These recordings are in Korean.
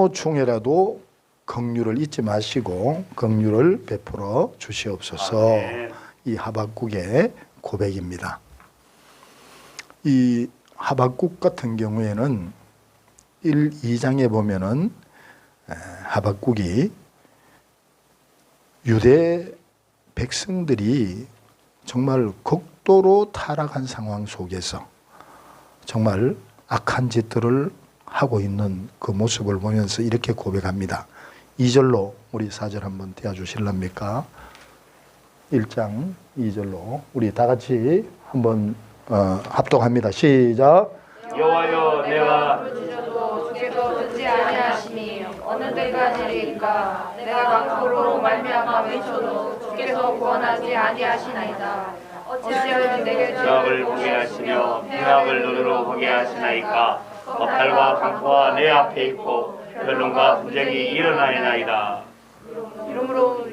어느 중에라도 긍휼을 잊지 마시고 긍휼을 베풀어 주시옵소서. 아멘. 이 하박국의 고백입니다. 이 하박국 같은 경우에는 1, 2장에 보면은 하박국이 유대 백성들이 정말 극도로 타락한 상황 속에서 정말 악한 짓들을 하고 있는 그 모습을 보면서 이렇게 고백합니다. 2절로 우리 4절 한번 띄워주실랍니까? 1장 2절로 우리 다 같이 한번 합독합니다. 시작. 여호와여, 내가 부르짖어도 주께서 듣지 아니하시니 어느 때까지일까? 내가 강포로 말미암아 외쳐도 주께서 구원하지 아니하시나이다. 어찌하여 내게 죄악을 보게 하시며 평악을 눈으로 보게 하시나이까? 법탈과 강포가 내 앞에 있고 변론과 분쟁이 일어나이나이다. 이러므로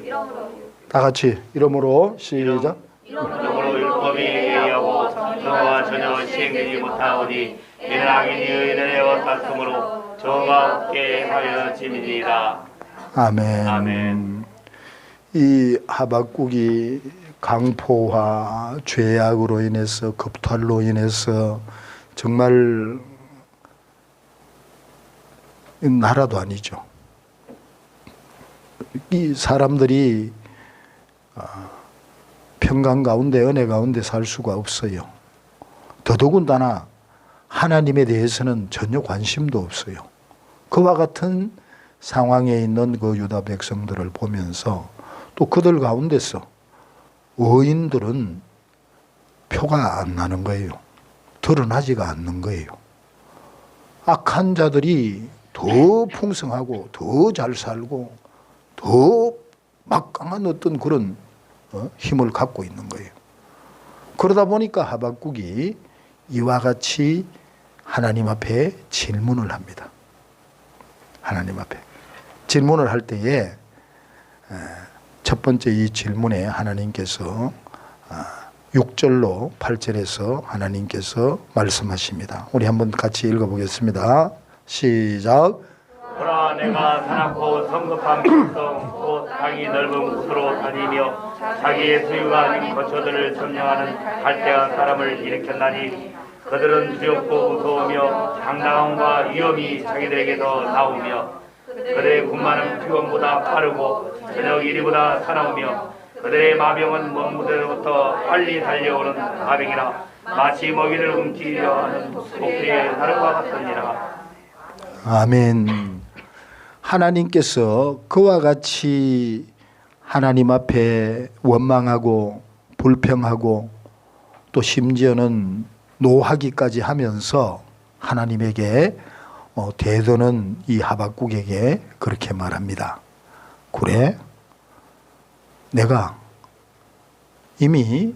다 같이 이름으로 시작. 이러므로 율법이 예의하고 정의가 전혀 시행되지 못하오니 이는 악인이 의인을 에워쌌으므로 저가 없게 하여 짐이니이다. 아멘. 아멘. 이 하박국이 강포와 죄악으로 인해서 겁탈로 인해서 정말 나라도 아니죠. 이 사람들이 평강 가운데 은혜 가운데 살 수가 없어요. 더더군다나 하나님에 대해서는 전혀 관심도 없어요. 그와 같은 상황에 있는 그 유다 백성들을 보면서 또 그들 가운데서 의인들은 표가 안 나는 거예요. 드러나지가 않는 거예요. 악한 자들이 더 풍성하고 더 잘 살고 더 막강한 어떤 그런 힘을 갖고 있는 거예요. 그러다 보니까 하박국이 이와 같이 하나님 앞에 질문을 합니다. 하나님 앞에 질문을 할 때에 첫 번째 이 질문에 하나님께서 6절로 8절에서 하나님께서 말씀하십니다. 우리 한번 같이 읽어보겠습니다. 시작. 보라, 내가 사납고 성급한 백성 곧 땅이 넓은 곳으로 다니며 자기의 소유가 아닌 거처들을 점령하는 갈대아 사람을 일으켰나니 그들은 두렵고 무서우며 당당함과 위험이 자기들에게서 나오며 그들의 군마는 피원보다 빠르고 저녁 이리보다 사나우며 그들의 마병은 먼 무대로부터 빨리 달려오는 마병이라 마치 먹이를 움직이려 하는 독수리의 다름과 같으니라. 아멘. 하나님께서 그와 같이 하나님 앞에 원망하고 불평하고 또 심지어는 노하기까지 하면서 하나님에게 대드는 이 하박국에게 그렇게 말합니다. 그래? 내가 이미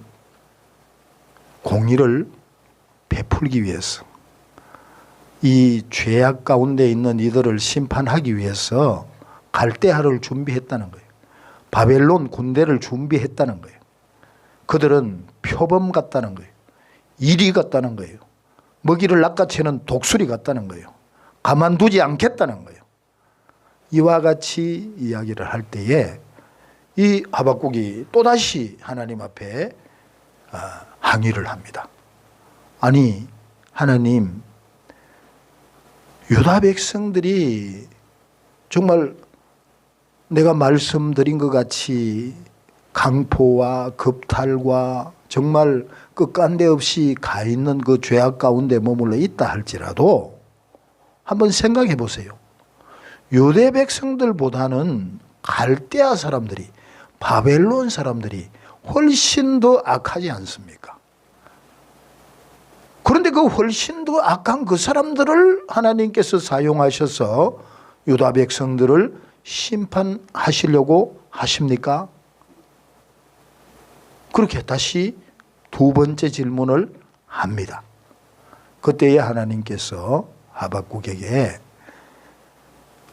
공의를 베풀기 위해서 이 죄악 가운데 있는 이들을 심판하기 위해서 갈대아를 준비했다는 거예요. 바벨론 군대를 준비했다는 거예요. 그들은 표범 같다는 거예요. 이리 같다는 거예요. 먹이를 낚아채는 독수리 같다는 거예요. 가만두지 않겠다는 거예요. 이와 같이 이야기를 할 때에 이 하박국이 또다시 하나님 앞에 항의를 합니다. 아니 하나님, 유다 백성들이 정말 내가 말씀드린 것 같이 강포와 겁탈과 정말 끝간데 없이 가 있는 그 죄악 가운데 머물러 있다 할지라도 한번 생각해 보세요. 유대 백성들보다는 갈대아 사람들이, 바벨론 사람들이 훨씬 더 악하지 않습니까? 그런데 그 훨씬 더 악한 그 사람들을 하나님께서 사용하셔서 유다 백성들을 심판하시려고 하십니까? 그렇게 다시 두 번째 질문을 합니다. 그때에 하나님께서 하박국에게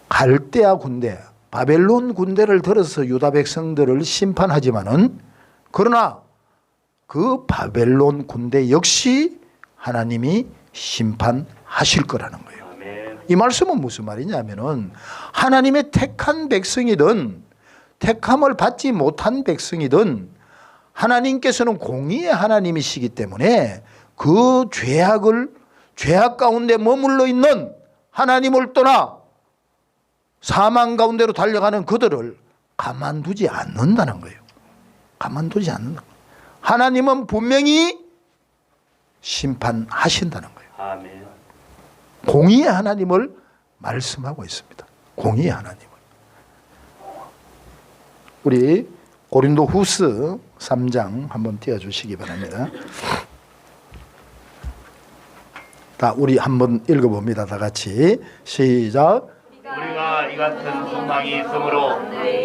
갈대아 군대, 바벨론 군대를 들어서 유다 백성들을 심판하지만은 그러나 그 바벨론 군대 역시 하나님이 심판하실 거라는 거예요. 아멘. 이 말씀은 무슨 말이냐면은 하나님의 택한 백성이든 택함을 받지 못한 백성이든 하나님께서는 공의의 하나님이시기 때문에 그 죄악 가운데 머물러 있는 하나님을 떠나 사망 가운데로 달려가는 그들을 가만두지 않는다는 거예요. 가만두지 않는다. 하나님은 분명히 심판하신다는 거예요. 아멘. 공의의 하나님을 말씀하고 있습니다. 공의의 하나님을. 우리 고린도후서 3장 한번 띄워주시기 바랍니다. 다 우리 한번 읽어봅니다. 다 같이 시작. 우리가 이 같은 소망이 있으므로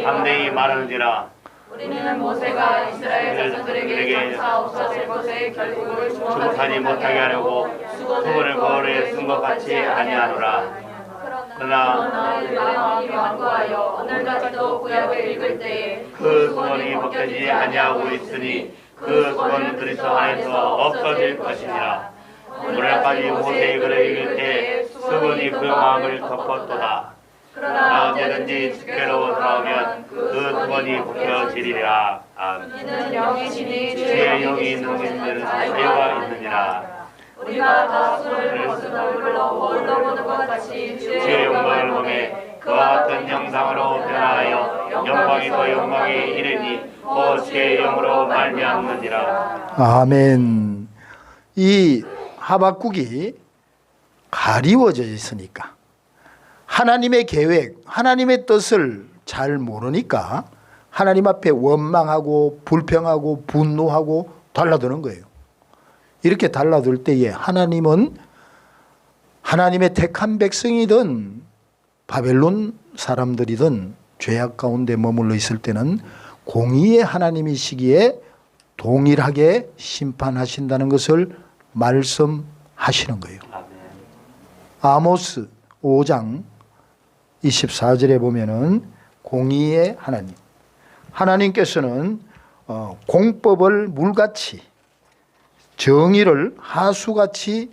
담대히 말하는지라. 우리는 모세가 이스라엘 자손들에게 장차 없어질 것에 결국을 주목하지 못하게 하려고 수건을 거울에 쓴 것 같이 아니하노라. 그러나 우리가 마음이 완고하여 오늘까지도 구약을 읽을 때에 그 수건이 벗겨지지 아니하고 있으니 그 수건은 그리스도 안에서 없어질 것이니라. 오늘까지 모세의 글을 읽을 때 수건이 그 마음을 덮었도다. 그러나 언제든지 주께로 돌아오면 그 수건이 벗겨지리라. 아멘. 이는 영이시니 주의 영이 있는 곳에는 자유가 있느니라. 우리가 다 손을 벗은 얼굴로 거울로 보는 것 같이 주의 영광을 보매 그와 같은 형상으로 변화하여 영광에서 영광에 이르니 곧 주의 영으로 말미암느니라. 아멘. 이 하박국이 가리워져 있으니까 하나님의 계획, 하나님의 뜻을 잘 모르니까 하나님 앞에 원망하고 불평하고 분노하고 달라드는 거예요. 이렇게 달라들 때에 하나님은 하나님의 택한 백성이든 바벨론 사람들이든 죄악 가운데 머물러 있을 때는 공의의 하나님이시기에 동일하게 심판하신다는 것을 말씀하시는 거예요. 아모스 5장 24절에 보면은 공의의 하나님, 하나님께서는 공법을 물같이 정의를 하수같이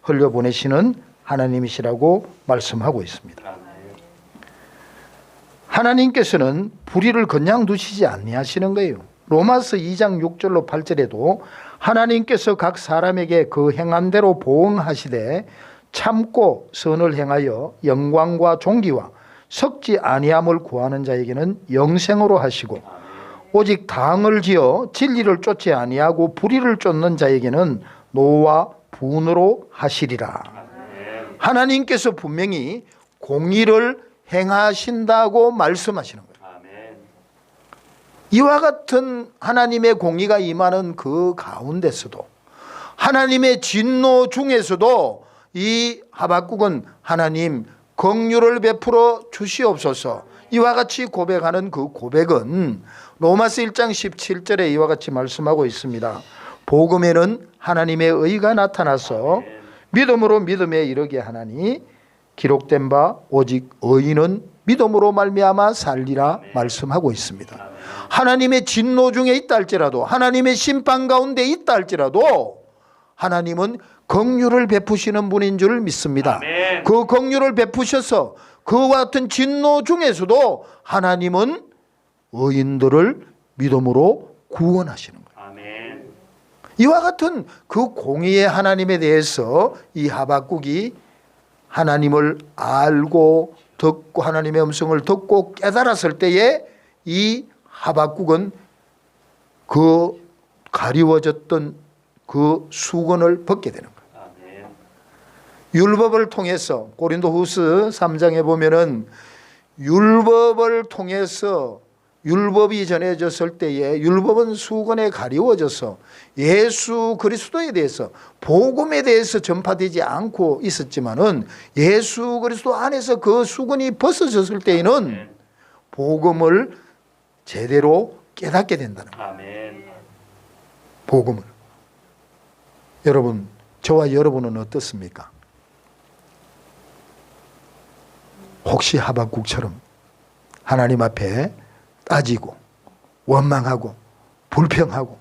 흘려보내시는 하나님이시라고 말씀하고 있습니다. 하나님께서는 불의를 그냥 두시지 아니하시는 거예요. 로마서 2장 6절로 8절에도 하나님께서 각 사람에게 그 행한 대로 보응하시되 참고 선을 행하여 영광과 존귀와 섞지 아니함을 구하는 자에게는 영생으로 하시고 오직 당을 지어 진리를 쫓지 아니하고 불의를 쫓는 자에게는 노와 분으로 하시리라. 하나님께서 분명히 공의를 행하신다고 말씀하시는 거예요. 이와 같은 하나님의 공의가 임하는 그 가운데서도 하나님의 진노 중에서도 이 하박국은 하나님 긍휼을 베풀어 주시옵소서 이와 같이 고백하는 그 고백은 로마서 1장 17절에 이와 같이 말씀하고 있습니다. 복음에는 하나님의 의가 나타나서 믿음으로 믿음에 이르게 하나니 기록된 바 오직 의인은 믿음으로 말미암아 살리라 말씀하고 있습니다. 하나님의 진노 중에 있다 할지라도 하나님의 심판 가운데 있다 할지라도 하나님은 긍휼을 베푸시는 분인 줄 믿습니다. 아멘. 그 긍휼을 베푸셔서 그와 같은 진노 중에서도 하나님은 의인들을 믿음으로 구원하시는 거예요. 아멘. 이와 같은 그 공의의 하나님에 대해서 이 하박국이 하나님을 알고 듣고 하나님의 음성을 듣고 깨달았을 때에 이 하박국은 그 가리워졌던 그 수건을 벗게 되는 거예요. 아멘. 율법을 통해서 고린도후서 3장에 보면은 율법을 통해서 율법이 전해졌을 때에 율법은 수건에 가리워져서 예수 그리스도에 대해서 복음에 대해서 전파되지 않고 있었지만은 예수 그리스도 안에서 그 수건이 벗어졌을 때에는 복음을 제대로 깨닫게 된다는 거예요. 아멘. 복음을. 여러분, 저와 여러분은 어떻습니까? 혹시 하박국처럼 하나님 앞에 따지고 원망하고 불평하고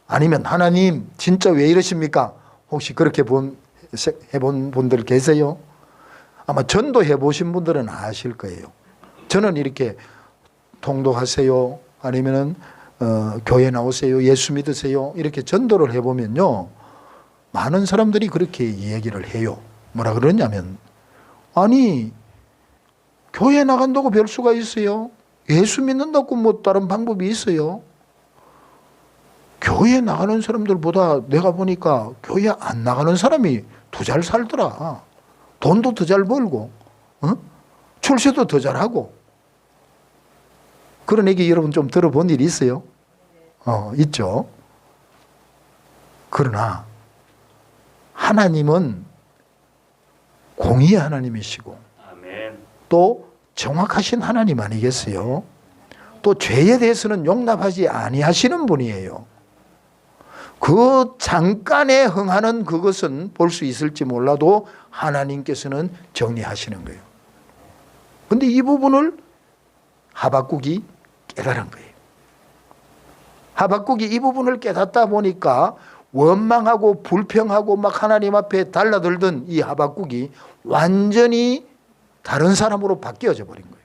아니면 하나님 진짜 왜 이러십니까? 혹시 그렇게 해본 분들 계세요? 아마 전도해 보신 분들은 아실 거예요. 저는 이렇게 통독하세요, 아니면은 교회 나오세요, 예수 믿으세요, 이렇게 전도를 해보면요, 많은 사람들이 그렇게 얘기를 해요. 뭐라 그러냐면, 아니 교회 나간다고 별 수가 있어요? 예수 믿는다고 뭐 다른 방법이 있어요? 교회 나가는 사람들보다 내가 보니까 교회 안 나가는 사람이 더 잘 살더라. 돈도 더 잘 벌고, 출세도 더 잘하고. 그런 얘기 여러분 좀 들어본 일 있어요? 있죠. 그러나 하나님은 공의의 하나님이시고, 아멘. 또 정확하신 하나님 아니겠어요? 또 죄에 대해서는 용납하지 아니하시는 분이에요. 그 잠깐에 흥하는 그것은 볼 수 있을지 몰라도 하나님께서는 정리하시는 거예요. 그런데 이 부분을 하박국이 깨달은 거예요. 하박국이 이 부분을 깨닫다 보니까 원망하고 불평하고 막 하나님 앞에 달라들던 이 하박국이 완전히 다른 사람으로 바뀌어져 버린 거예요.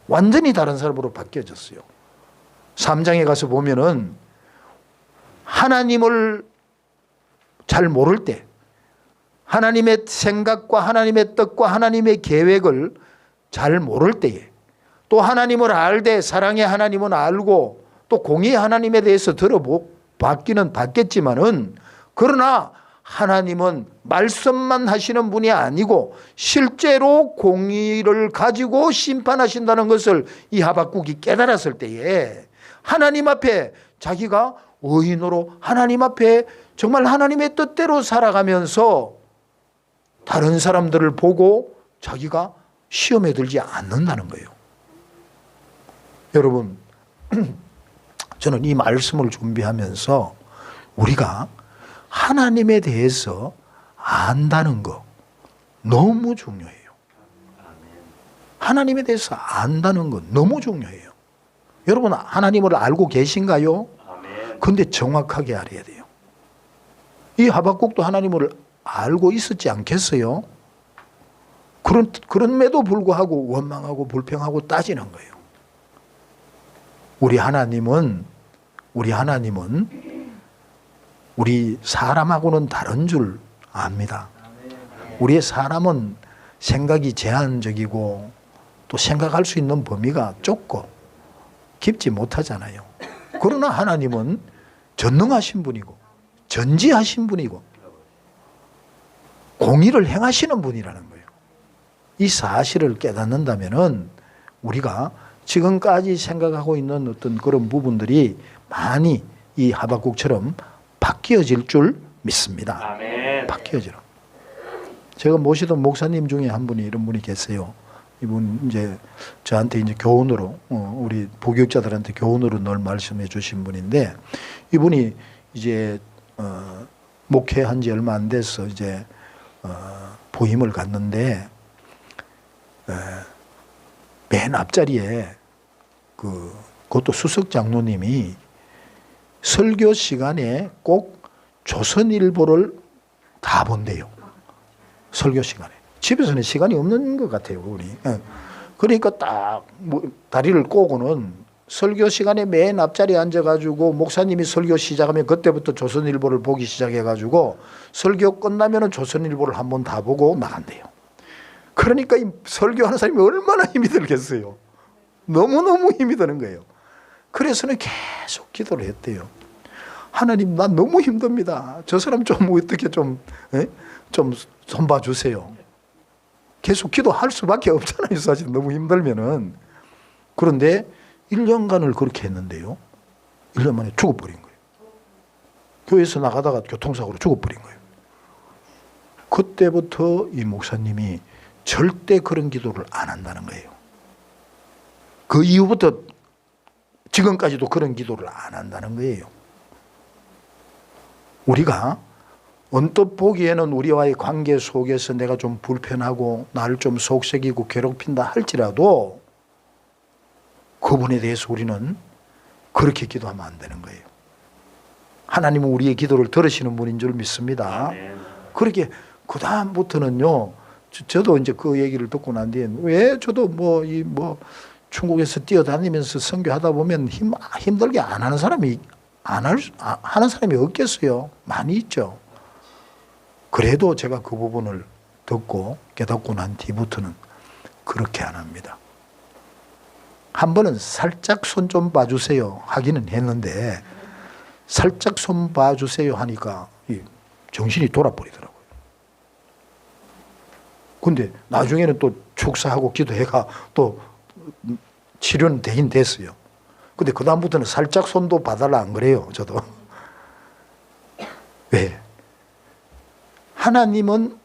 완전히 다른 사람으로 바뀌어졌어요. 3장에 가서 보면은 하나님을 잘 모를 때, 하나님의 생각과 하나님의 뜻과 하나님의 계획을 잘 모를 때에, 또 하나님을 알되 사랑의 하나님은 알고 또 공의의 하나님에 대해서 받기는 받겠지만은, 그러나 하나님은 말씀만 하시는 분이 아니고 실제로 공의를 가지고 심판하신다는 것을 이 하박국이 깨달았을 때에 하나님 앞에 자기가 의인으로 하나님 앞에 정말 하나님의 뜻대로 살아가면서 다른 사람들을 보고 자기가 시험에 들지 않는다는 거예요. 여러분, 저는 이 말씀을 준비하면서 우리가 하나님에 대해서 안다는 거 너무 중요해요. 하나님에 대해서 안다는 거 너무 중요해요. 여러분, 하나님을 알고 계신가요? 근데 정확하게 알아야 돼요. 이 하박국도 하나님을 알고 있었지 않겠어요? 그럼에도 불구하고 원망하고 불평하고 따지는 거예요. 우리 하나님은 우리 사람하고는 다른 줄 압니다. 우리의 사람은 생각이 제한적이고 또 생각할 수 있는 범위가 좁고 깊지 못하잖아요. 그러나 하나님은 전능하신 분이고 전지하신 분이고 공의를 행하시는 분이라는 거예요. 이 사실을 깨닫는다면은 우리가 지금까지 생각하고 있는 어떤 그런 부분들이 많이 이 하박국처럼 바뀌어질 줄 믿습니다. 아멘. 바뀌어지라. 제가 모시던 목사님 중에 한 분이 이런 분이 계세요. 이분 이제 저한테 이제 교훈으로 우리 부교육자들한테 교훈으로 늘 말씀해 주신 분인데, 이분이 이제 목회한 지 얼마 안 돼서 이제 부임을 갔는데 맨 앞자리에 그것도 수석 장로님이 설교 시간에 꼭 조선일보를 다 본대요. 설교 시간에. 집에서는 시간이 없는 것 같아요, 우리. 그러니까 딱 다리를 꼬고는 설교 시간에 맨 앞자리에 앉아가지고 목사님이 설교 시작하면 그때부터 조선일보를 보기 시작해가지고 설교 끝나면은 조선일보를 한번 다 보고 나간대요. 그러니까 이 설교하는 사람이 얼마나 힘이 들겠어요. 너무너무 힘이 드는 거예요. 그래서는 계속 기도를 했대요. 하나님, 난 너무 힘듭니다. 저 사람 좀 어떻게 좀 손봐 주세요. 계속 기도할 수밖에 없잖아요, 사실 너무 힘들면은. 그런데 1년간을 그렇게 했는데요, 1년 만에 죽어버린 거예요. 교회에서 나가다가 교통사고로 죽어버린 거예요. 그때부터 이 목사님이 절대 그런 기도를 안 한다는 거예요. 그 이후부터 지금까지도 그런 기도를 안 한다는 거예요. 우리가 언뜻 보기에는 우리와의 관계 속에서 내가 좀 불편하고 나를 좀 속썩이고 괴롭힌다 할지라도 그분에 대해서 우리는 그렇게 기도하면 안 되는 거예요. 하나님은 우리의 기도를 들으시는 분인 줄 믿습니다. 아멘. 그렇게 그 다음부터는요, 저도 이제 그 얘기를 듣고 난 뒤에 왜 저도 중국에서 뛰어다니면서 선교하다 보면 힘들게 안 하는 사람이 하는 사람이 없겠어요. 많이 있죠. 그래도 제가 그 부분을 듣고 깨닫고 난 뒤부터는 그렇게 안 합니다. 한 번은 살짝 손 좀 봐주세요 하기는 했는데 살짝 손 봐주세요 하니까 정신이 돌아버리더라고요. 근데 나중에는 또 축사하고 기도해가 또 치료는 되긴 됐어요. 근데 그 다음부터는 살짝 손도 봐달라 안 그래요. 저도. 왜? 하나님은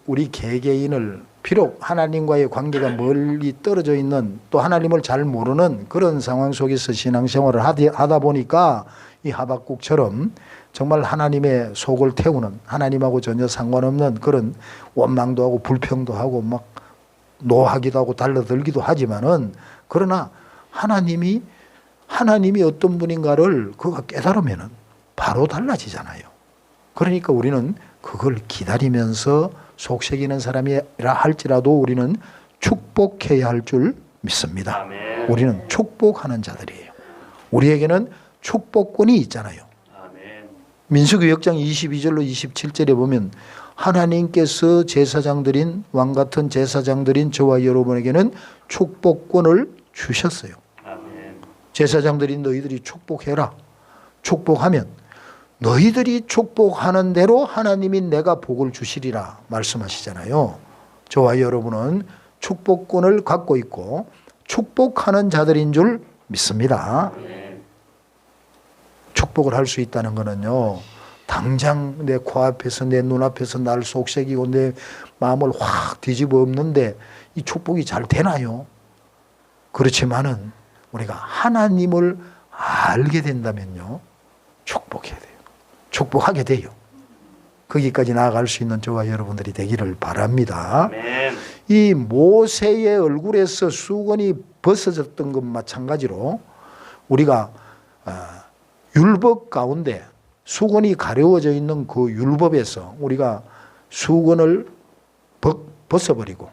우리 개개인을 비록 하나님과의 관계가 멀리 떨어져 있는 또 하나님을 잘 모르는 그런 상황 속에서 신앙생활을 하다 보니까 이 하박국처럼 정말 하나님의 속을 태우는 하나님하고 전혀 상관없는 그런 원망도 하고 불평도 하고 막 노하기도 하고 달라들기도 하지만은 그러나 하나님이 어떤 분인가를 그가 깨달으면은 바로 달라지잖아요. 그러니까 우리는 그걸 기다리면서 속색이는 사람이라 할지라도 우리는 축복해야 할 줄 믿습니다. 아멘. 우리는 축복하는 자들이에요. 우리에게는 축복권이 있잖아요. 아멘. 민수기 6장 22절로 27절에 보면 하나님께서 제사장들인 왕같은 제사장들인 저와 여러분에게는 축복권을 주셨어요. 아멘. 제사장들인 너희들이 축복해라. 축복하면 너희들이 축복하는 대로 하나님이 내가 복을 주시리라 말씀하시잖아요. 저와 여러분은 축복권을 갖고 있고 축복하는 자들인 줄 믿습니다. 축복을 할 수 있다는 거는요, 당장 내 코앞에서 내 눈앞에서 날 속색이고 내 마음을 확 뒤집어 엎는데 이 축복이 잘 되나요? 그렇지만은 우리가 하나님을 알게 된다면요, 축복해야 돼요. 축복하게 돼요. 거기까지 나아갈 수 있는 저와 여러분들이 되기를 바랍니다. 아멘. 이 모세의 얼굴에서 수건이 벗어졌던 것 마찬가지로 우리가 율법 가운데 수건이 가려워져 있는 그 율법에서 우리가 수건을 벗어버리고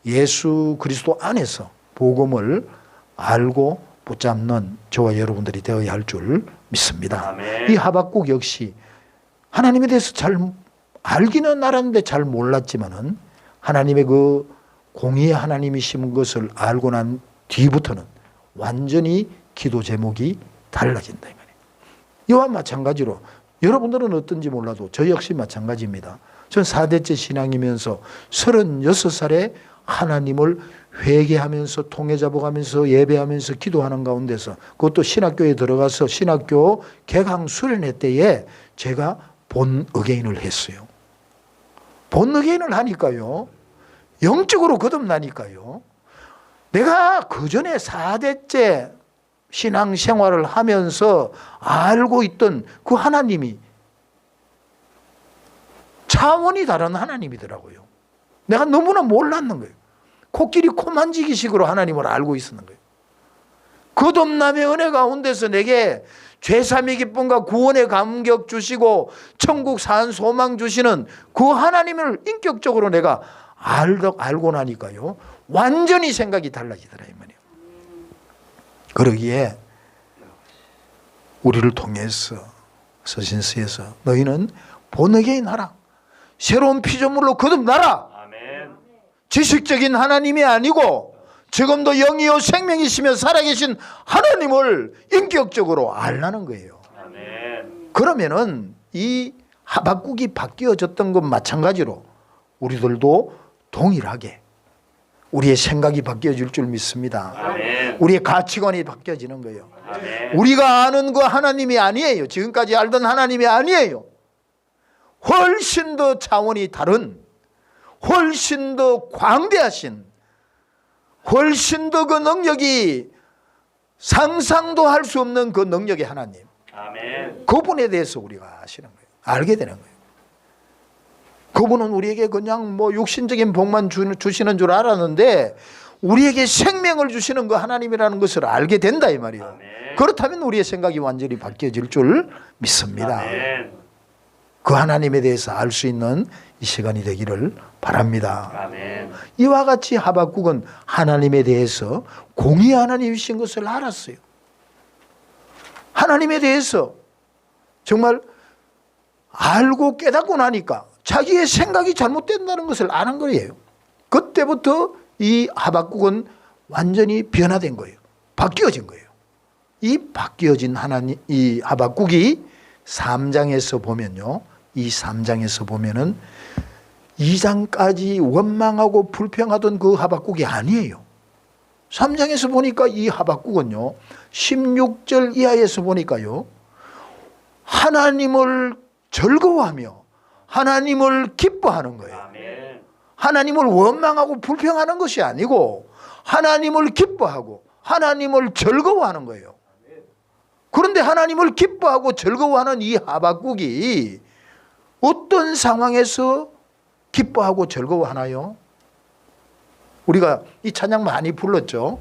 예수 그리스도 안에서 복음을 알고 붙잡는 저와 여러분들이 되어야 할 줄 믿습니다. 아멘. 이 하박국 역시 하나님에 대해서 잘 알기는 알았는데 잘 몰랐지만은 하나님의 그 공의의 하나님이신 것을 알고 난 뒤부터는 완전히 기도 제목이 달라진다 이 말이에요. 이와 마찬가지로 여러분들은 어떤지 몰라도 저 역시 마찬가지입니다. 전 4대째 신앙이면서 36살에 하나님을 회개하면서 통회 잡아가면서 예배하면서 기도하는 가운데서 그것도 신학교에 들어가서 신학교 개강 수련회 때에 제가 본 어게인을 했어요. 본 어게인을 하니까요, 영적으로 거듭나니까요, 내가 그전에 4대째 신앙생활을 하면서 알고 있던 그 하나님이 차원이 다른 하나님이더라고요. 내가 너무나 몰랐는 거예요. 코끼리 코 만지기식으로 하나님을 알고 있었는 거예요. 거듭남의 은혜 가운데서 내게 죄삼의 기쁨과 구원의 감격 주시고 천국 산 소망 주시는 그 하나님을 인격적으로 내가 알고 나니까요, 완전히 생각이 달라지더라 이 말이에요. 그러기에 우리를 통해서 서신서에서 너희는 본어게인 하라, 새로운 피조물로 거듭나라. 아멘. 지식적인 하나님이 아니고 지금도 영이요 생명이시며 살아계신 하나님을 인격적으로 알라는 거예요. 아멘. 그러면은 이 하박국이 바뀌어졌던 것 마찬가지로 우리들도 동일하게 우리의 생각이 바뀌어질 줄 믿습니다. 아멘. 우리의 가치관이 바뀌어지는 거예요. 아멘. 우리가 아는 그 하나님이 아니에요. 지금까지 알던 하나님이 아니에요. 훨씬 더 차원이 다른, 훨씬 더 광대하신, 훨씬 더 그 능력이 상상도 할 수 없는 그 능력의 하나님, 아멘. 그분에 대해서 우리가 아시는 거예요. 알게 되는 거예요. 그분은 우리에게 그냥 육신적인 복만 주시는 줄 알았는데 우리에게 생명을 주시는 그 하나님이라는 것을 알게 된다 이 말이에요. 아멘. 그렇다면 우리의 생각이 완전히 바뀌어질 줄 믿습니다. 아멘. 그 하나님에 대해서 알 수 있는 이 시간이 되기를 바랍니다. 아멘. 이와 같이 하박국은 하나님에 대해서 공의 하나님이신 것을 알았어요. 하나님에 대해서 정말 알고 깨닫고 나니까 자기의 생각이 잘못된다는 것을 아는 거예요. 그때부터 이 하박국은 완전히 변화된 거예요. 바뀌어진 거예요. 이 바뀌어진 이 하박국이 3장에서 보면요. 이 3장에서 보면은 2장까지 원망하고 불평하던 그 하박국이 아니에요. 3장에서 보니까 이 하박국은요. 16절 이하에서 보니까요. 하나님을 즐거워하며 하나님을 기뻐하는 거예요. 아멘. 하나님을 원망하고 불평하는 것이 아니고 하나님을 기뻐하고 하나님을 즐거워하는 거예요. 그런데 하나님을 기뻐하고 즐거워하는 이 하박국이 어떤 상황에서 기뻐하고 즐거워하나요? 우리가 이 찬양 많이 불렀죠.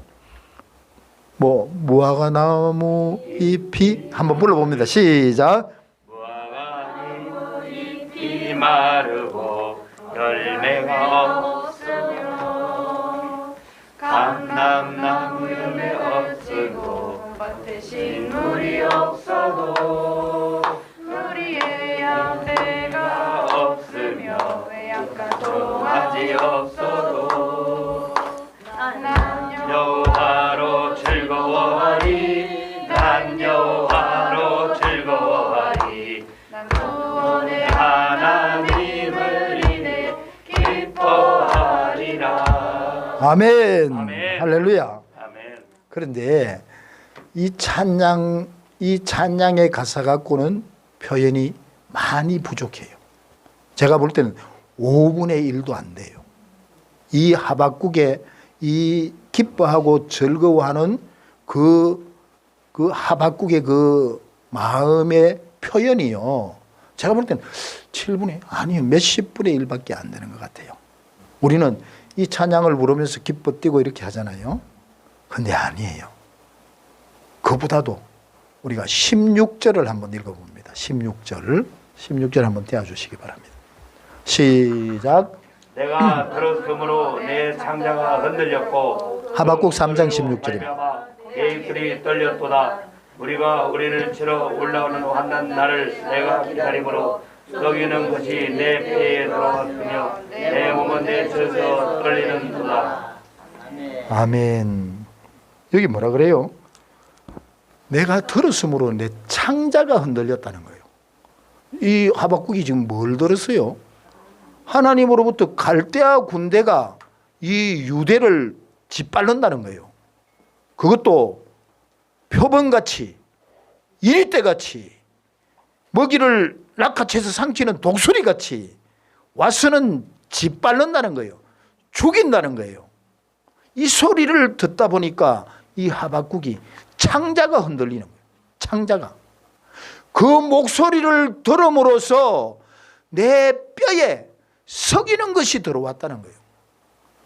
무화과나무 잎이 한번 불러봅니다. 시작. 무화과 잎이 마르고 열매가 없으며 감람나무 열매 없으고 밭에 식물이 없어도 우리의 양떼가 없으며 외양간 송아지 없어도 난 여호와로 즐거워하리. 난 여호와로 즐거워하리. 난 구원의 하나님을 인해 기뻐하리라. 아멘. 아멘. 할렐루야. 아멘. 그런데 이 찬양의 가사 갖고는 표현이 많이 부족해요. 제가 볼 때는 5분의 1도 안 돼요. 이 하박국의 이 기뻐하고 즐거워하는 그 하박국의 그 마음의 표현이요. 제가 볼 때는 7분의 아니요 몇십 분의 1밖에 안 되는 것 같아요. 우리는 이 찬양을 부르면서 기뻐 뛰고 이렇게 하잖아요. 근데 아니에요. 그보다도 우리가 16절을 한번 읽어봅니다. 16절 한번 떼어주시기 바랍니다. 시작. 내가 들었으므로 내 창자가 흔들렸고 하박국 3장 16절입니다. 내 입술이 떨렸도다. 우리가 우리를 치러 올라오는 환난 날을 내가 기다림으로 여기는 것이 내 폐에 들어왔으며 내 몸은 내 젖에서 떨리는도다. 아멘. 여기 뭐라 그래요? 내가 들었으므로 내 창자가 흔들렸다는 거예요. 이 하박국이 지금 뭘 들었어요? 하나님으로부터 갈대아 군대가 이 유대를 짓밟는다는 거예요. 그것도 표범같이 이리떼같이 먹이를 낚아채서 삼키는 독수리같이 와서는 짓밟는다는 거예요. 죽인다는 거예요. 이 소리를 듣다 보니까 이 하박국이 창자가 흔들리는 거예요. 창자가. 그 목소리를 들음으로써 내 뼈에 석이는 것이 들어왔다는 거예요.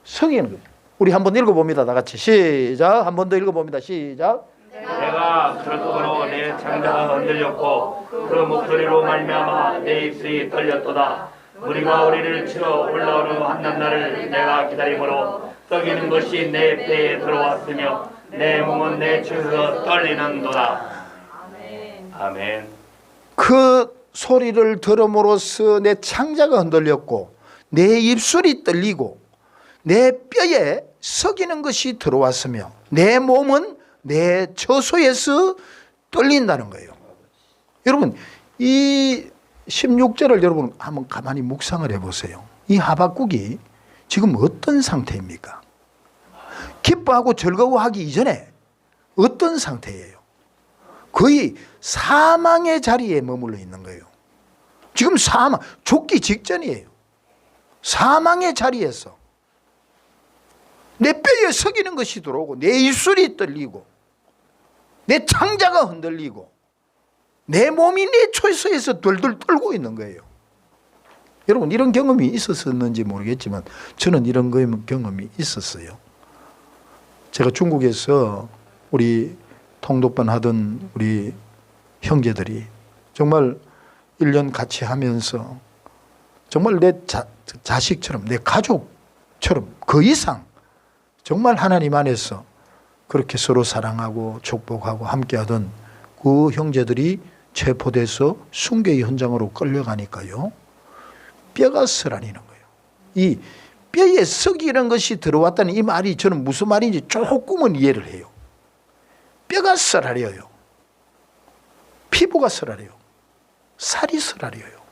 석이는 거예요. 우리 한번 읽어봅니다. 다 같이 시작. 한 번 더 읽어봅니다. 시작. 내가 들었으므로 내 창자가 흔들렸고 그 목소리로 말미암아 내 입술이 떨렸도다. 우리가 우리를 치러 올라오는 환난 날을 내가 기다림으로 썩이는 것이 내 폐에 들어왔으며 내 몸은 내 젖에서 떨리는도다. 아멘. 그 소리를 들음으로써 내 창자가 흔들렸고 내 입술이 떨리고 내 뼈에 석이는 것이 들어왔으며 내 몸은 내 처소에서 떨린다는 거예요. 여러분 이 16절을 여러분 한번 가만히 묵상을 해보세요. 이 하박국이 지금 어떤 상태입니까? 기뻐하고 즐거워하기 이전에 어떤 상태예요? 거의 사망의 자리에 머물러 있는 거예요. 지금 사망, 죽기 직전이에요. 사망의 자리에서 내 뼈에 석이는 것이 들어오고 내 입술이 떨리고 내 창자가 흔들리고 내 몸이 내 초소에서 덜덜 떨고 있는 거예요. 여러분 이런 경험이 있었는지 모르겠지만 저는 이런 경험이 있었어요. 제가 중국에서 우리 통독반 하던 우리 형제들이 정말 1년 같이 하면서 정말 내 자식처럼 내 가족처럼 그 이상 정말 하나님 안에서 그렇게 서로 사랑하고 축복하고 함께하던 그 형제들이 체포돼서 순교의 현장으로 끌려가니까요. 뼈가 쓰라리는 거예요. 이 뼈에 썩이는 것이 들어왔다는 이 말이 저는 무슨 말인지 조금은 이해를 해요. 뼈가 쓰라려요. 피부가 쓰라려요. 살이 쓰라려요.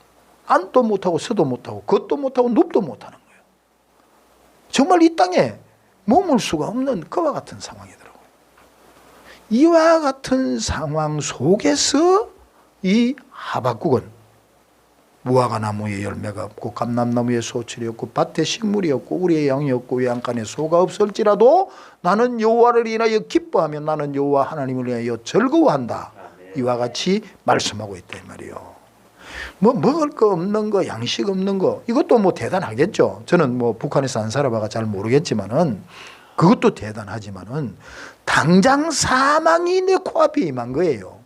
앉도 못하고 서도 못하고 걷도 못하고 눕도 못하는 거예요. 정말 이 땅에 머물 수가 없는 그와 같은 상황이더라고요. 이와 같은 상황 속에서 이 하박국은 무화과 나무에 열매가 없고 감람나무에 소출이 없고 밭에 식물이 없고 우리의 양이 없고 외양간에 소가 없을지라도 나는 여호와를 인하여 기뻐하며 나는 여호와 하나님을 인하여 즐거워한다. 이와 같이 말씀하고 있다 이 말이에요. 뭐 먹을 거 없는 거, 양식 없는 거 이것도 뭐 대단하겠죠. 저는 뭐 북한에서 안 살아봐가 잘 모르겠지만은 그것도 대단하지만은 당장 사망이 내 코앞에 임한 거예요.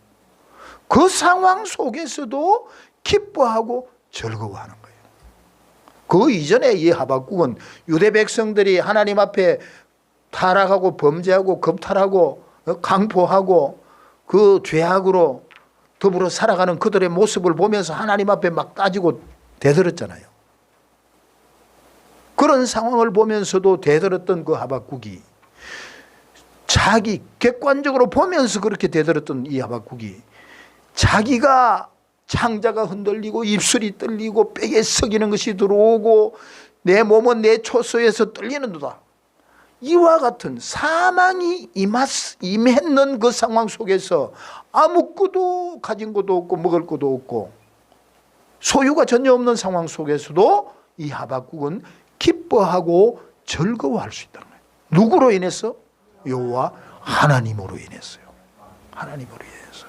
그 상황 속에서도 기뻐하고 즐거워하는 거예요. 그 이전에 이 하박국은 유대 백성들이 하나님 앞에 타락하고 범죄하고 겁탈하고 강포하고 그 죄악으로 더불어 살아가는 그들의 모습을 보면서 하나님 앞에 막 따지고 대들었잖아요. 그런 상황을 보면서도 대들었던 그 하박국이 자기 객관적으로 보면서 그렇게 대들었던 이 하박국이 자기가 창자가 흔들리고 입술이 떨리고 뼈에 썩이는 것이 들어오고 내 몸은 내 초소에서 떨리는도다. 이와 같은 사망이 임했는 그 상황 속에서 아무것도 가진 것도 없고 먹을 것도 없고 소유가 전혀 없는 상황 속에서도 이 하박국은 기뻐하고 즐거워할 수 있다는 거예요. 누구로 인해서? 여호와 하나님으로 인해서요. 하나님으로 인해서.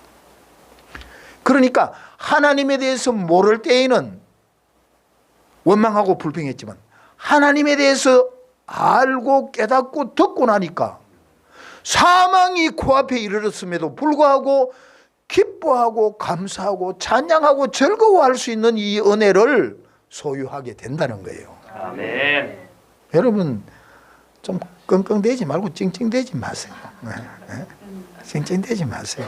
그러니까 하나님에 대해서 모를 때에는 원망하고 불평했지만 하나님에 대해서 알고 깨닫고 듣고 나니까 사망이 코앞에 이르렀음에도 불구하고 기뻐하고 감사하고 찬양하고 즐거워할 수 있는 이 은혜를 소유하게 된다는 거예요. 아멘. 여러분 좀 끙끙대지 말고 찡찡대지 마세요. 찡찡대지 마세요.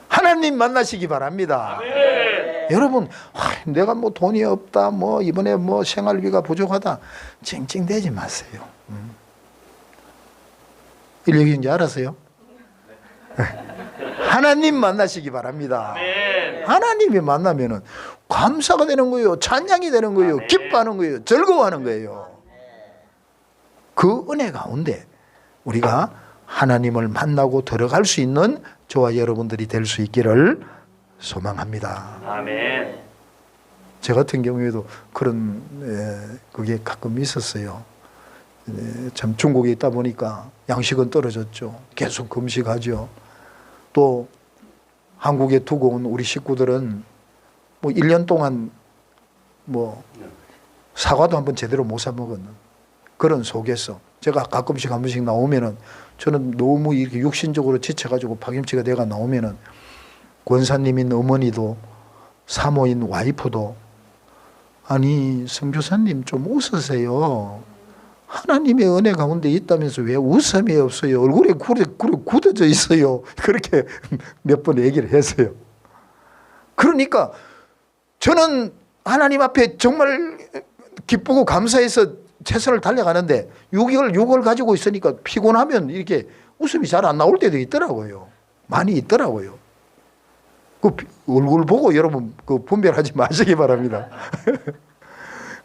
하나님 만나시기 바랍니다. 아멘. 여러분 내가 뭐 돈이 없다 뭐 이번에 뭐 생활비가 부족하다 찡찡대지 마세요. 인력인지 알았어요? 하나님 만나시기 바랍니다. 아멘. 하나님이 만나면은 감사가 되는 거예요. 찬양이 되는 거예요. 아멘. 기뻐하는 거예요. 즐거워하는 거예요. 그 은혜 가운데 우리가 하나님을 만나고 들어갈 수 있는 저와 여러분들이 될 수 있기를 소망합니다. 아멘. 저 같은 경우에도 그런 그게 가끔 있었어요. 참 중국에 있다 보니까 양식은 떨어졌죠. 계속 금식하죠. 또 한국에 두고 온 우리 식구들은 뭐 1년 동안 뭐 사과도 한번 제대로 못 사 먹었는 그런 속에서 제가 가끔씩 한 번씩 나오면은 저는 너무 이렇게 육신적으로 지쳐가지고 파김치가 내가 나오면은 권사님인 어머니도 사모인 와이프도 아니 선교사님 좀 웃으세요. 하나님의 은혜 가운데 있다면서 왜 웃음이 없어요? 얼굴에 굳어져 있어요. 그렇게 몇 번 얘기를 했어요. 그러니까 저는 하나님 앞에 정말 기쁘고 감사해서 최선을 달려가는데 6월 가지고 있으니까 피곤하면 이렇게 웃음이 잘 안 나올 때도 있더라고요. 많이 있더라고요. 그 얼굴 보고 여러분 그 분별하지 마시기 바랍니다.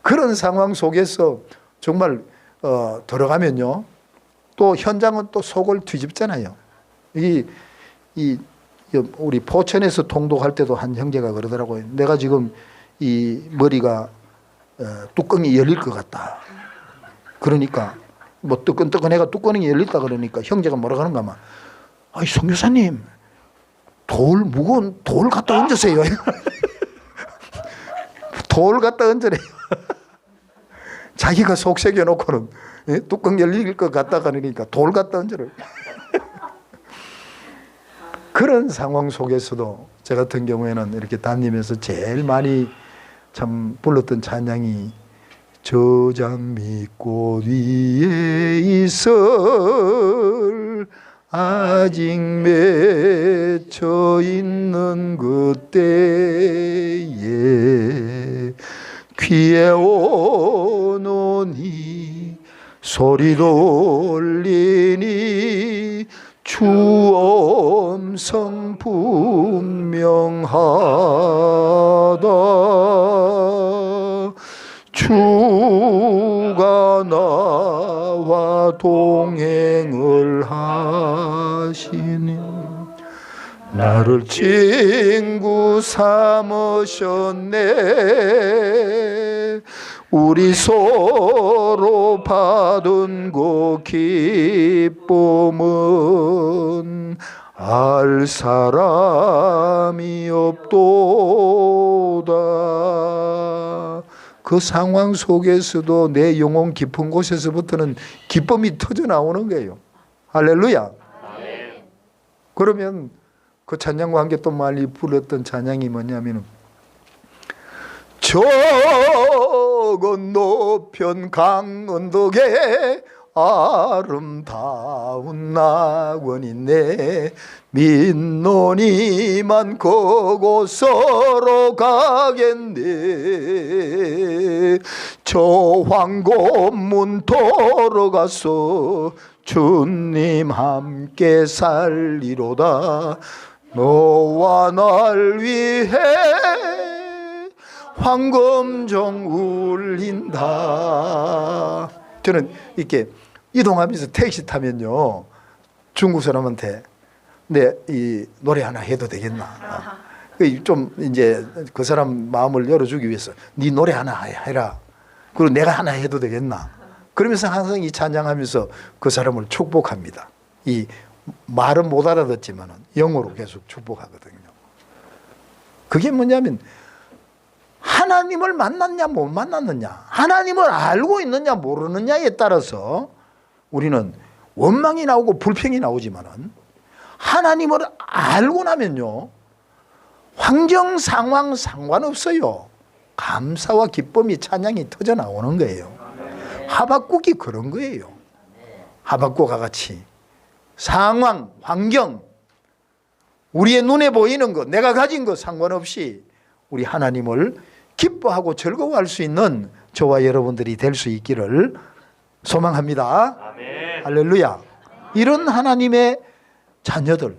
그런 상황 속에서 정말 들어가면요. 또 현장은 또 속을 뒤집잖아요. 우리 포천에서 통독할 때도 한 형제가 그러더라고요. 내가 지금 이 머리가 뚜껑이 열릴 것 같다. 그러니까 뭐 뜨끈뜨끈해가 뚜껑이 열렸다 그러니까 형제가 뭐라 하는가 하면 아이 선교사님 무거운 돌 갖다 얹으세요. 돌 갖다 얹으래요. 자기가 속 새겨놓고는 뚜껑 열릴 것 같다 그러니까 돌 갖다 얹으래요. 그런 상황 속에서도 저 같은 경우에는 이렇게 다니면서 제일 많이 참 불렀던 찬양이 저 장미꽃 위에 있을 아직 맺혀 있는 그때에 귀에 오노니 소리 돌리니 주 음성 분명하다. 주가 나와 동행을 하시니 나를 친구 삼으셨네. 우리 서로 받은 그 기쁨은 알 사람이 없도다. 그 상황 속에서도 내 영혼 깊은 곳에서부터는 기쁨이 터져 나오는 거예요. 할렐루야. 그러면 그 찬양과 함께 또 많이 불렀던 찬양이 뭐냐면 저 건너편 강언덕에 아름다운 낙원이 있네. 민노니만 그곳으로 가겠네. 저 황금문 돌아가서 주님 함께 살리로다. 너와 날 위해 황금종 울린다. 저는 이렇게 이동하면서 택시 타면요, 중국 사람한테 이 노래 하나 해도 되겠나? 좀 이제 그 사람 마음을 열어주기 위해서 네 노래 하나 해라. 그리고 내가 하나 해도 되겠나? 그러면서 항상 이 찬양하면서 그 사람을 축복합니다. 이 말은 못 알아듣지만 영어로 계속 축복하거든요. 그게 뭐냐면 하나님을 만났냐 못 만났느냐, 하나님을 알고 있느냐 모르느냐에 따라서 우리는 원망이 나오고 불평이 나오지만은 하나님을 알고 나면요, 환경 상황 상관없어요. 감사와 기쁨이 찬양이 터져 나오는 거예요. 하박국이 그런 거예요. 하박국과 같이 상황, 환경, 우리의 눈에 보이는 것, 내가 가진 것 상관없이 우리 하나님을 기뻐하고 즐거워할 수 있는 저와 여러분들이 될 수 있기를 소망합니다. 아멘. 할렐루야. 이런 하나님의 자녀들,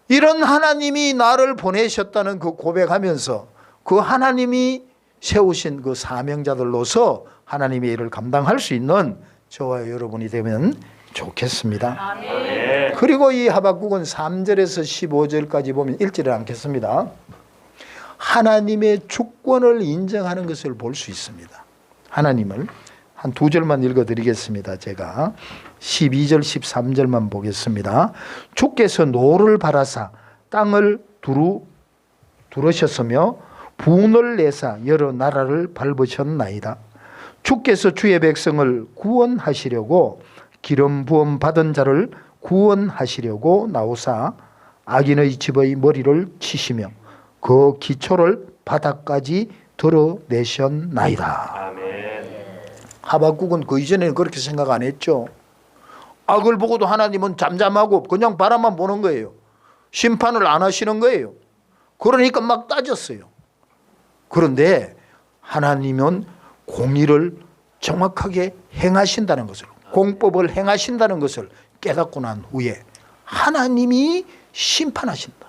이런 하나님이 나를 보내셨다는 그 고백하면서 그 하나님이 세우신 그 사명자들로서 하나님의 일을 감당할 수 있는 저와 여러분이 되면 좋겠습니다. 아멘. 그리고 이 하박국은 3절에서 15절까지 보면 읽지를 않겠습니다. 하나님의 주권을 인정하는 것을 볼 수 있습니다. 하나님을 한 2절만 읽어드리겠습니다. 제가 12절 13절만 보겠습니다. 주께서 노를 바라사 땅을 두르셨으며 분을 내사 여러 나라를 밟으셨나이다. 주께서 주의 백성을 구원하시려고 기름 부음 받은 자를 구원하시려고 나오사 악인의 집의 머리를 치시며 그 기초를 바닥까지 드러내셨나이다. 아멘. 하박국은 그 이전에는 그렇게 생각 안 했죠. 악을 보고도 하나님은 잠잠하고 그냥 바라만 보는 거예요. 심판을 안 하시는 거예요. 그러니까 막 따졌어요. 그런데 하나님은 공의를 정확하게 행하신다는 것을, 공법을 행하신다는 것을 깨닫고 난 후에 하나님이 심판하신다.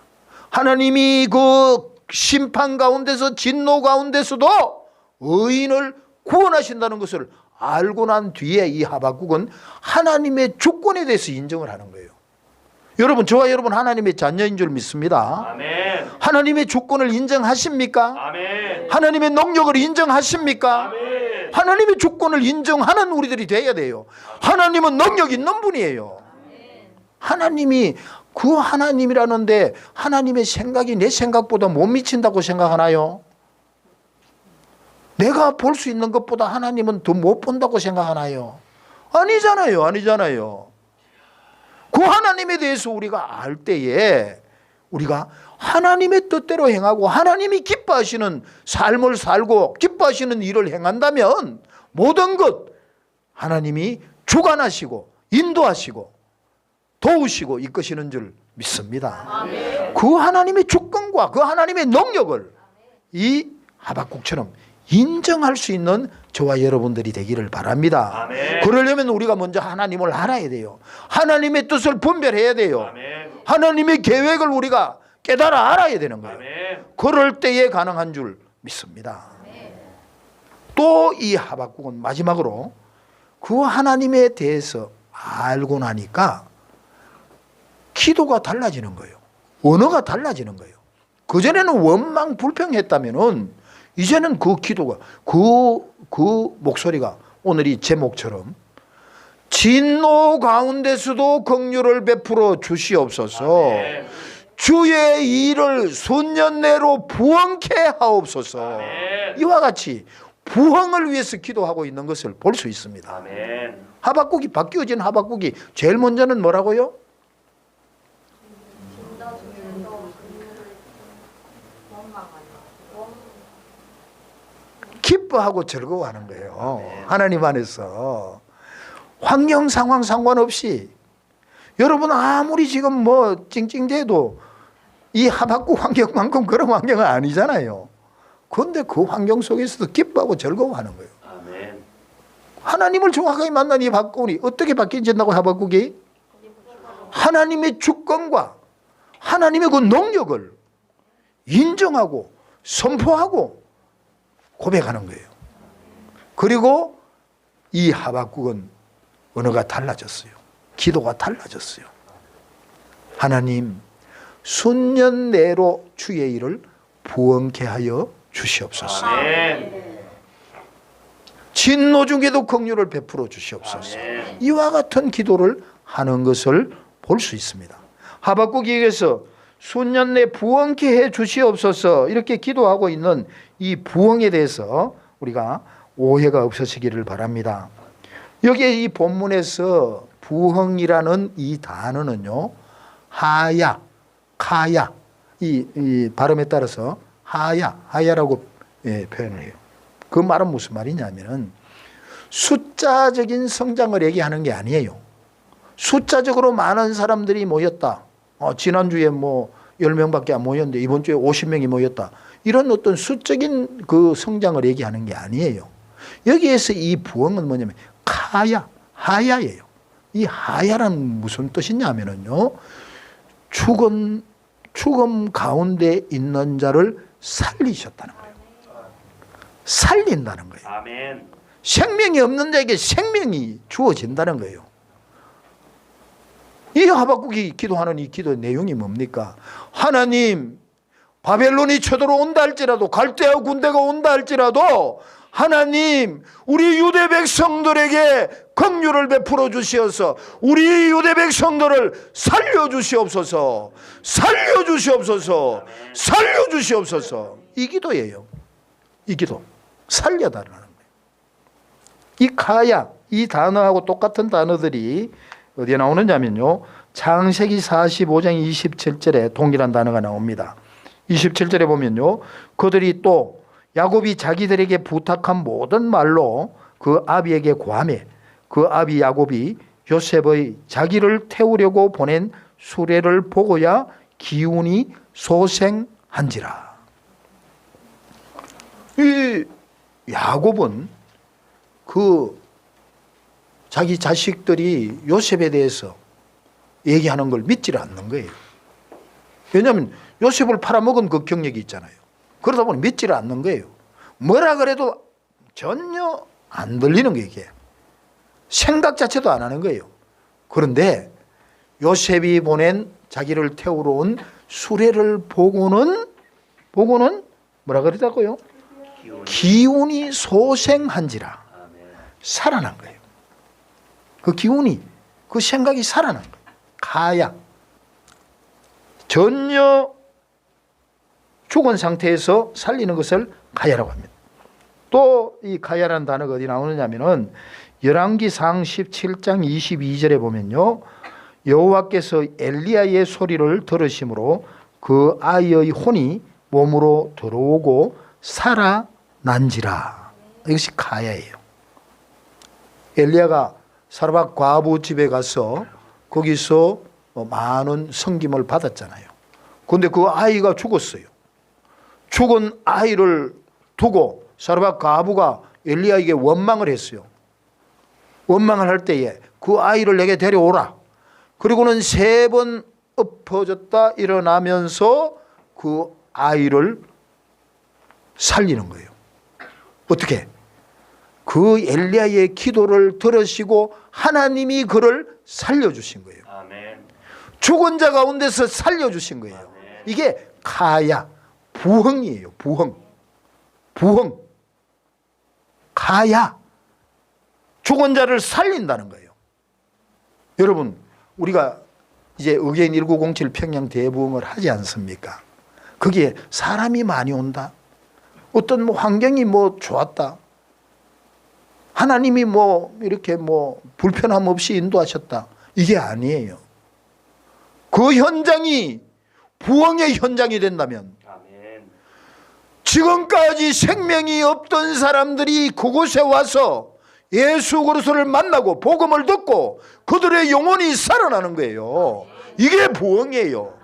하나님이 그 심판 가운데서 진노 가운데서도 의인을 구원하신다는 것을 알고 난 뒤에 이 하박국은 하나님의 주권에 대해서 인정을 하는 거예요. 여러분, 저와 여러분 하나님의 자녀인 줄 믿습니다. 아멘. 하나님의 주권을 인정하십니까? 아멘. 하나님의 능력을 인정하십니까? 아멘. 하나님의 주권을 인정하는 우리들이 돼야 돼요. 하나님은 능력 있는 분이에요. 하나님이 그 하나님이라는데 하나님의 생각이 내 생각보다 못 미친다고 생각하나요? 내가 볼 수 있는 것보다 하나님은 더 못 본다고 생각하나요? 아니잖아요. 아니잖아요. 그 하나님에 대해서 우리가 알 때에 우리가 하나님의 뜻대로 행하고 하나님이 기뻐하시는 삶을 살고 기뻐하시는 일을 행한다면 모든 것 하나님이 주관하시고 인도하시고 도우시고 이끄시는 줄 믿습니다. 아멘. 그 하나님의 주권과 그 하나님의 능력을 이 하박국처럼 인정할 수 있는 저와 여러분들이 되기를 바랍니다. 아멘. 그러려면 우리가 먼저 하나님을 알아야 돼요. 하나님의 뜻을 분별해야 돼요. 아멘. 하나님의 계획을 우리가 깨달아 알아야 되는 거예요. 아멘. 그럴 때에 가능한 줄 믿습니다. 또 이 하박국은 마지막으로 그 하나님에 대해서 알고 나니까 기도가 달라지는 거예요. 언어가 달라지는 거예요. 그전에는 원망 불평했다면은 이제는 그 기도가 그 목소리가 오늘 이 제목처럼 진노 가운데서도 긍휼을 베풀어 주시옵소서. 아멘. 주의 일을 수년 내로 부흥케 하옵소서. 아멘. 이와 같이 부흥을 위해서 기도하고 있는 것을 볼 수 있습니다. 아멘. 하박국이 바뀌어진 하박국이 제일 먼저는 뭐라고요? 기뻐하고 즐거워하는 거예요. 하나님 안에서 환경 상황 상관없이 여러분 아무리 지금 뭐 찡찡대도 이 하박국 환경만큼 그런 환경은 아니잖아요. 그런데 그 환경 속에서도 기뻐하고 즐거워하는 거예요. 아멘. 하나님을 정확하게 만난 이 하박국이 어떻게 바뀌어진다고 하박국이? 하나님의 주권과 하나님의 그 능력을 인정하고 선포하고 고백하는 거예요. 그리고 이 하박국은 언어가 달라졌어요. 기도가 달라졌어요. 하나님 수년 내로 주의 일을 부흥케 하여 주시옵소서. 아멘. 진노 중에도 긍휼을 베풀어 주시옵소서. 아멘. 이와 같은 기도를 하는 것을 볼 수 있습니다. 하박국에게서 수년 내 부흥케 해 주시옵소서 이렇게 기도하고 있는 이 부흥에 대해서 우리가 오해가 없으시기를 바랍니다. 여기에 이 본문에서 부흥이라는 이 단어는요, 하야, 카야, 이 발음에 따라서 하야라고 표현을 해요. 그 말은 무슨 말이냐면은 숫자적인 성장을 얘기하는 게 아니에요. 숫자적으로 많은 사람들이 모였다. 지난주에 뭐 10명밖에 안 모였는데 이번 주에 50명이 모였다. 이런 어떤 수적인 그 성장을 얘기하는 게 아니에요. 여기에서 이 부흥은 뭐냐면 하야예요. 이 하야란 무슨 뜻이냐면은요, 죽음 가운데 있는 자를 살리셨다는 거예요. 살린다는 거예요. 아멘. 생명이 없는 자에게 생명이 주어진다는 거예요. 이 하박국이 기도하는 이 기도의 내용이 뭡니까? 하나님, 바벨론이 쳐들어온다 할지라도, 갈대아 군대가 온다 할지라도 하나님, 우리 유대 백성들에게 긍휼을 베풀어 주시어서 우리 유대 백성들을 살려주시옵소서. 살려주시옵소서. 살려주시옵소서. 이 기도예요. 이 기도. 살려달라는 거예요. 이 카야, 이 단어하고 똑같은 단어들이 어디에 나오느냐면요, 창세기 45장 27절에 동일한 단어가 나옵니다. 27절에 보면요, 그들이 또 야곱이 자기들에게 부탁한 모든 말로 그 아비에게 고하매 그 아비 야곱이 요셉의 자기를 태우려고 보낸 수레를 보고야 기운이 소생한지라. 이 야곱은 그 자기 자식들이 요셉에 대해서 얘기하는 걸 믿지를 않는 거예요. 왜냐하면 요셉을 팔아먹은 그 경력이 있잖아요. 그러다 보니 믿지를 않는 거예요. 뭐라 그래도 전혀 안 들리는 게 이게. 생각 자체도 안 하는 거예요. 그런데 요셉이 보낸 자기를 태우러 온 수레를 보고는 뭐라 그러다고요? 기운이 소생한지라. 살아난 거예요. 그 기운이, 그 생각이 살아난 거예요. 가야. 전혀 죽은 상태에서 살리는 것을 가야라고 합니다. 또 이 가야라는 단어가 어디 나오느냐면은 열왕기상 17장 22절에 보면요, 여호와께서 엘리야의 소리를 들으심으로 그 아이의 혼이 몸으로 들어오고 살아난지라. 이것이 가야예요. 엘리야가 사르밧 과부 집에 가서 거기서 많은 섬김을 받았잖아요. 그런데 그 아이가 죽었어요. 죽은 아이를 두고 사르밧 과부가 엘리야에게 원망을 했어요. 원망을 할 때에 그 아이를 내게 데려오라. 그리고는 3번 엎어졌다 일어나면서 그 아이를 살리는 거예요. 어떻게? 그 엘리야의 기도를 들으시고 하나님이 그를 살려주신 거예요. 아멘. 죽은 자 가운데서 살려주신 거예요. 아멘. 이게 가야, 부흥이에요. 부흥. 부흥. 가야. 죽은 자를 살린다는 거예요. 여러분, 우리가 이제 의계인 1907 평양 대부흥을 하지 않습니까? 거기에 사람이 많이 온다. 어떤 환경이 좋았다. 하나님이 이렇게 불편함 없이 인도하셨다. 이게 아니에요. 그 현장이 부흥의 현장이 된다면 아멘. 지금까지 생명이 없던 사람들이 그곳에 와서 예수 그리스도를 만나고 복음을 듣고 그들의 영혼이 살아나는 거예요. 이게 부흥이에요.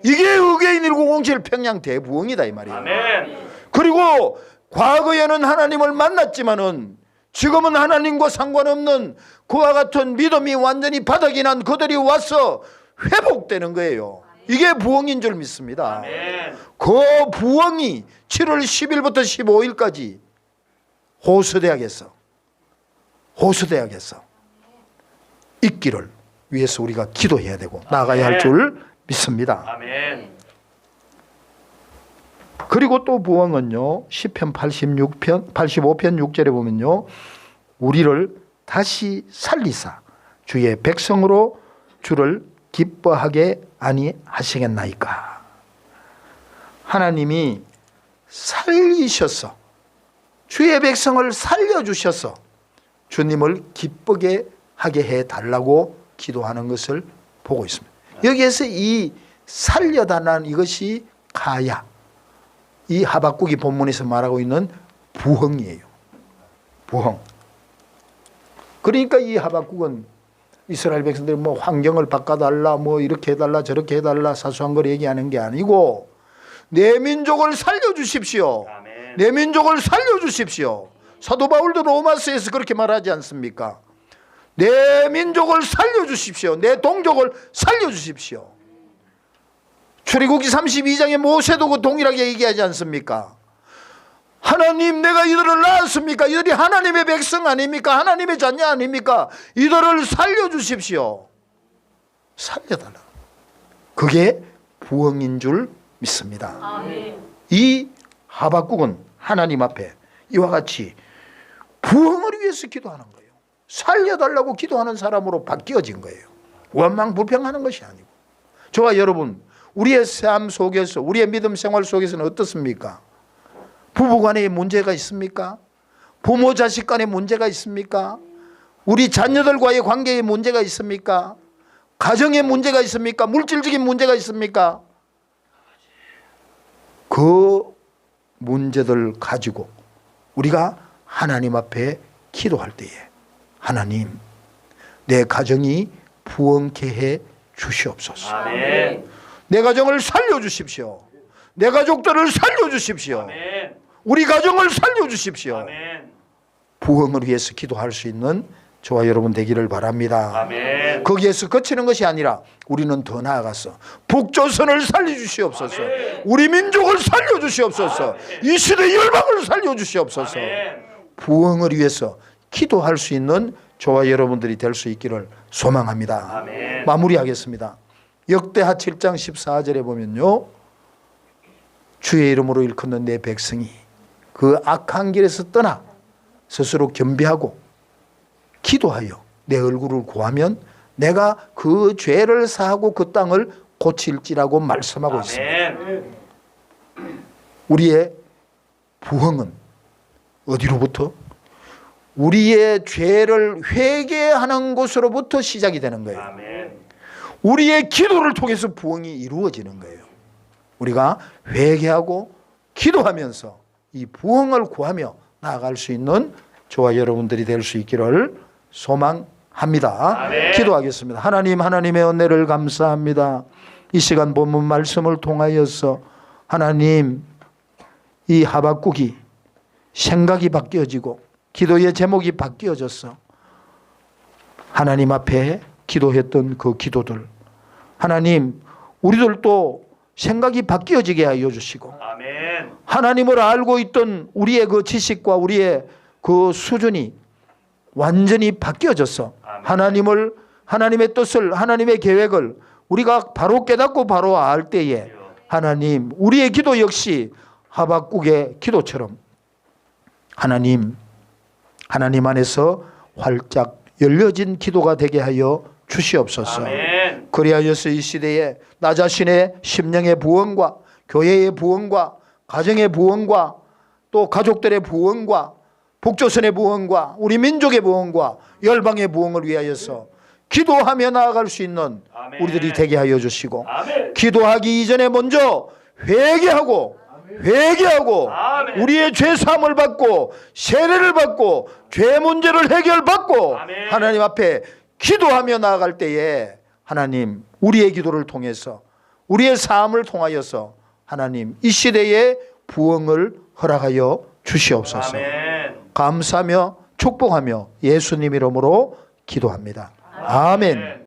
이게 의계인 1907 평양 대부흥이다 이 말이에요. 아멘. 그리고 과거에는 하나님을 만났지만은 지금은 하나님과 상관없는 그와 같은 믿음이 완전히 바닥이 난 그들이 와서 회복되는 거예요. 이게 부흥인 줄 믿습니다. 아멘. 그 부흥이 7월 10일부터 15일까지 호수대학에서 있기를 위해서 우리가 기도해야 되고 나가야 할 줄 믿습니다. 아멘. 그리고 또 부흥은요, 시편 85편 6절에 보면요, 우리를 다시 살리사 주의 백성으로 주를 기뻐하게 아니하시겠나이까. 하나님이 살리셔서 주의 백성을 살려주셔서 주님을 기쁘게 하게 해달라고 기도하는 것을 보고 있습니다. 여기에서 이 살려달라는 이것이 가야, 이 하박국이 본문에서 말하고 있는 부흥이에요. 부흥. 그러니까 이 하박국은 이스라엘 백성들이 환경을 바꿔달라, 이렇게 해달라, 저렇게 해달라, 사소한 걸 얘기하는 게 아니고 내 민족을 살려주십시오. 아멘. 내 민족을 살려주십시오. 사도 바울도 로마서에서 그렇게 말하지 않습니까? 내 민족을 살려주십시오. 내 동족을 살려주십시오. 출애굽기 32장에 모세도 그 동일하게 얘기하지 않습니까? 하나님, 내가 이들을 낳았습니까? 이들이 하나님의 백성 아닙니까? 하나님의 자녀 아닙니까? 이들을 살려주십시오. 살려달라. 그게 부흥인 줄 믿습니다. 아멘. 이 하박국은 하나님 앞에 이와 같이 부흥을 위해서 기도하는 거예요. 살려달라고 기도하는 사람으로 바뀌어진 거예요. 원망 불평하는 것이 아니고. 저와 여러분, 우리의 삶 속에서, 우리의 믿음 생활 속에서는 어떻습니까? 부부간에 문제가 있습니까? 부모 자식 간에 문제가 있습니까? 우리 자녀들과의 관계에 문제가 있습니까? 가정에 문제가 있습니까? 물질적인 문제가 있습니까? 그 문제들 가지고 우리가 하나님 앞에 기도할 때에 하나님, 내 가정이 부흥케 해 주시옵소서. 아멘. 내 가정을 살려주십시오. 내 가족들을 살려주십시오. 아멘. 우리 가정을 살려주십시오. 아멘. 부흥을 위해서 기도할 수 있는 저와 여러분 되기를 바랍니다. 아멘. 거기에서 그치는 것이 아니라 우리는 더 나아가서 북조선을 살려주시옵소서. 아멘. 우리 민족을 살려주시옵소서. 아멘. 이 시대 열방을 살려주시옵소서. 아멘. 부흥을 위해서 기도할 수 있는 저와 여러분들이 될 수 있기를 소망합니다. 아멘. 마무리하겠습니다. 역대하 7장 14절에 보면요, 주의 이름으로 일컫는 내 백성이 그 악한 길에서 떠나 스스로 겸비하고 기도하여 내 얼굴을 구하면 내가 그 죄를 사하고 그 땅을 고칠지라고 말씀하고 있습니다. 아멘. 우리의 부흥은 어디로부터? 우리의 죄를 회개하는 곳으로부터 시작이 되는 거예요. 아멘. 우리의 기도를 통해서 부흥이 이루어지는 거예요. 우리가 회개하고 기도하면서 이 부흥을 구하며 나아갈 수 있는 저와 여러분들이 될 수 있기를 소망합니다. 아멘. 기도하겠습니다. 하나님, 하나님의 은혜를 감사합니다. 이 시간 본문 말씀을 통하여서 하나님, 이 하박국이 생각이 바뀌어지고 기도의 제목이 바뀌어졌어. 하나님 앞에 기도했던 그 기도들, 하나님, 우리들도 생각이 바뀌어지게 하여 주시고, 아멘. 하나님을 알고 있던 우리의 그 지식과 우리의 그 수준이 완전히 바뀌어졌어. 아멘. 하나님의 뜻을, 하나님의 계획을 우리가 바로 깨닫고 바로 알 때에 하나님, 우리의 기도 역시 하박국의 기도처럼 하나님 안에서 활짝 열려진 기도가 되게 하여 주시옵소서. 아멘. 그리하여서 이 시대에 나 자신의 심령의 부흥과 교회의 부흥과 가정의 부흥과 또 가족들의 부흥과 북조선의 부흥과 우리 민족의 부흥과 열방의 부흥을 위하여서 기도하며 나아갈 수 있는 아멘. 우리들이 되게 하여 주시고, 아멘. 기도하기 이전에 먼저 회개하고 아멘. 우리의 죄 사함을 받고 세례를 받고 죄 문제를 해결받고 아멘. 하나님 앞에 기도하며 나아갈 때에 하나님, 우리의 기도를 통해서 우리의 삶을 통하여서 하나님, 이 시대에 부흥을 허락하여 주시옵소서. 아멘. 감사하며 축복하며 예수님 이름으로 기도합니다. 아멘.